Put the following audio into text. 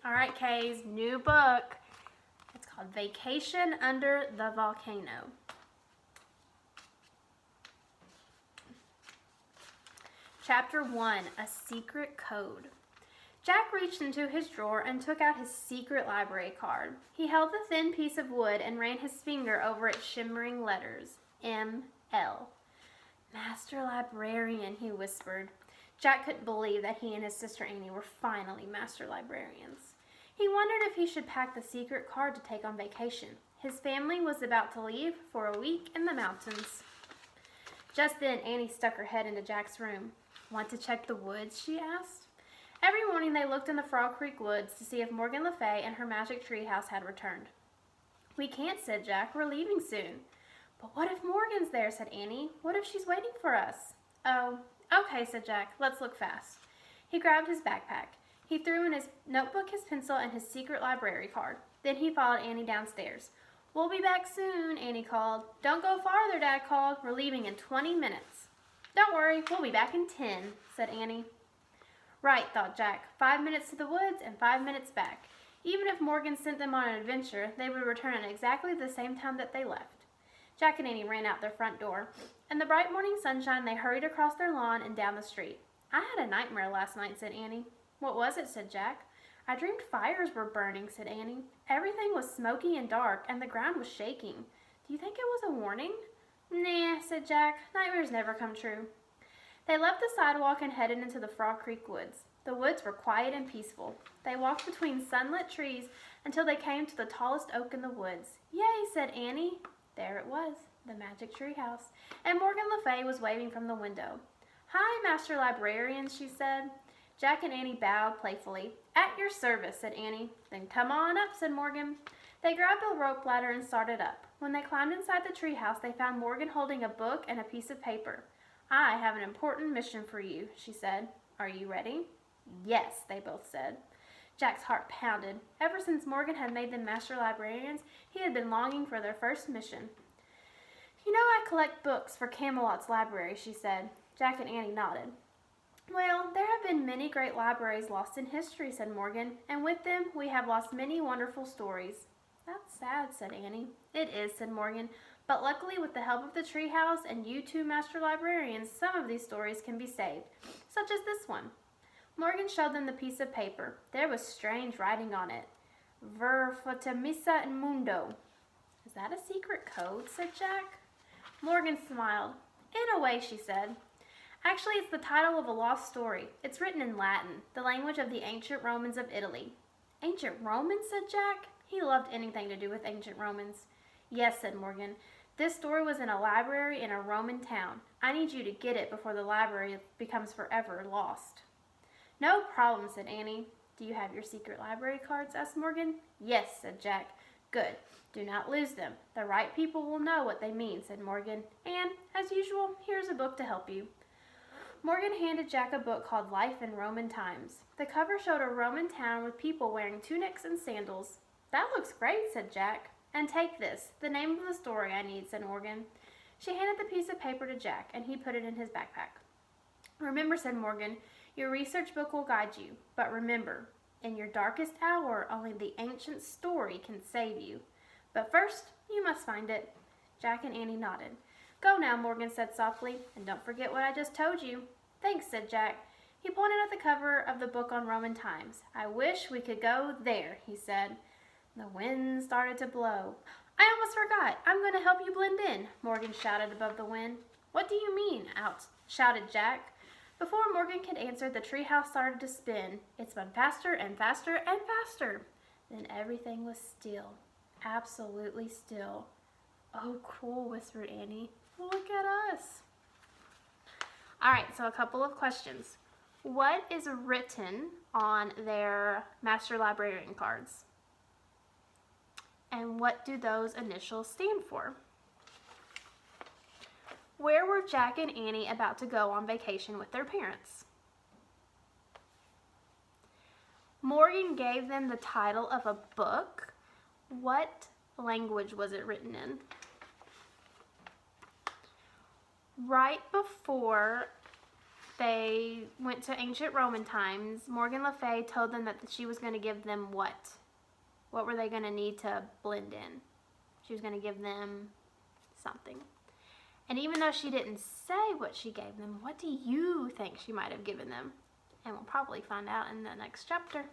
All right, Kay's new book. It's called Vacation Under the Volcano. Chapter 1, A Secret Code. Jack reached into his drawer and took out his secret library card. He held the thin piece of wood and ran his finger over its shimmering letters. M.L. Master Librarian, he whispered. Jack couldn't believe that he and his sister Annie were finally master librarians. He wondered if he should pack the secret card to take on vacation. His family was about to leave for a week in the mountains. Just then, Annie stuck her head into Jack's room. Want to check the woods? She asked. Every morning they looked in the Frog Creek woods to see if Morgan Le Fay and her magic treehouse had returned. We can't, said Jack. We're leaving soon. But what if Morgan's there, said Annie. What if she's waiting for us? Oh, okay, said Jack. Let's look fast. He grabbed his backpack. He threw in his notebook, his pencil, and his secret library card. Then he followed Annie downstairs. We'll be back soon, Annie called. Don't go farther, Dad called. We're leaving in 20 minutes. Don't worry, we'll be back in 10, said Annie. Right, thought Jack. 5 minutes to the woods and 5 minutes back. Even if Morgan sent them on an adventure, they would return at exactly the same time that they left. Jack and Annie ran out their front door. In the bright morning sunshine, they hurried across their lawn and down the street. I had a nightmare last night, said Annie. What was it, said Jack. I dreamed fires were burning, said Annie. Everything was smoky and dark, and the ground was shaking. Do you think it was a warning? Nah, said Jack. Nightmares never come true. They left the sidewalk and headed into the Frog Creek woods. The woods were quiet and peaceful. They walked between sunlit trees until they came to the tallest oak in the woods. Yay, said Annie. There it was, the magic treehouse, and Morgan Le Fay was waving from the window. Hi, Master Librarian, she said. Jack and Annie bowed playfully. At your service, said Annie. Then come on up, said Morgan. They grabbed a rope ladder and started up. When they climbed inside the treehouse, they found Morgan holding a book and a piece of paper. I have an important mission for you, she said. Are you ready? Yes, they both said. Jack's heart pounded. Ever since Morgan had made them master librarians, he had been longing for their first mission. You know I collect books for Camelot's library, she said. Jack and Annie nodded. Well, there have been many great libraries lost in history, said Morgan, and with them we have lost many wonderful stories. That's sad, said Annie. It is, said Morgan, but luckily with the help of the treehouse and you two master librarians, some of these stories can be saved, such as this one. Morgan showed them the piece of paper. There was strange writing on it. Ver Fortemissa in Mundo. Is that a secret code, said Jack. Morgan smiled. In a way, she said. Actually, it's the title of a lost story. It's written in Latin, the language of the ancient Romans of Italy. Ancient Romans, said Jack. He loved anything to do with ancient Romans. Yes, said Morgan. This story was in a library in a Roman town. I need you to get it before the library becomes forever lost. No problem, said Annie. Do you have your secret library cards? Asked Morgan. Yes, said Jack. Good. Do not lose them. The right people will know what they mean, said Morgan. And, as usual, here's a book to help you. Morgan handed Jack a book called Life in Roman Times. The cover showed a Roman town with people wearing tunics and sandals. That looks great, said Jack. And take this, the name of the story I need, said Morgan. She handed the piece of paper to Jack, and he put it in his backpack. Remember, said Morgan, your research book will guide you. But remember, in your darkest hour, only the ancient story can save you. But first, you must find it. Jack and Annie nodded. Go now, Morgan said softly, and don't forget what I just told you. Thanks, said Jack. He pointed at the cover of the book on Roman times. I wish we could go there, he said. The wind started to blow. I almost forgot. I'm going to help you blend in, Morgan shouted above the wind. What do you mean? Out, shouted Jack. Before Morgan could answer, the treehouse started to spin. It spun faster and faster and faster. Then everything was still. Absolutely still. Oh, cool, whispered Annie. Look at us. All right, so a couple of questions. What is written on their master librarian cards? And what do those initials stand for? Where were Jack and Annie about to go on vacation with their parents? Morgan gave them the title of a book. What language was it written in? Right before They went to ancient Roman times. Morgan Le Fay told them that she was going to give them what? What were they going to need to blend in? She was going to give them something. And even though she didn't say what she gave them, what do you think she might have given them? And we'll probably find out in the next chapter.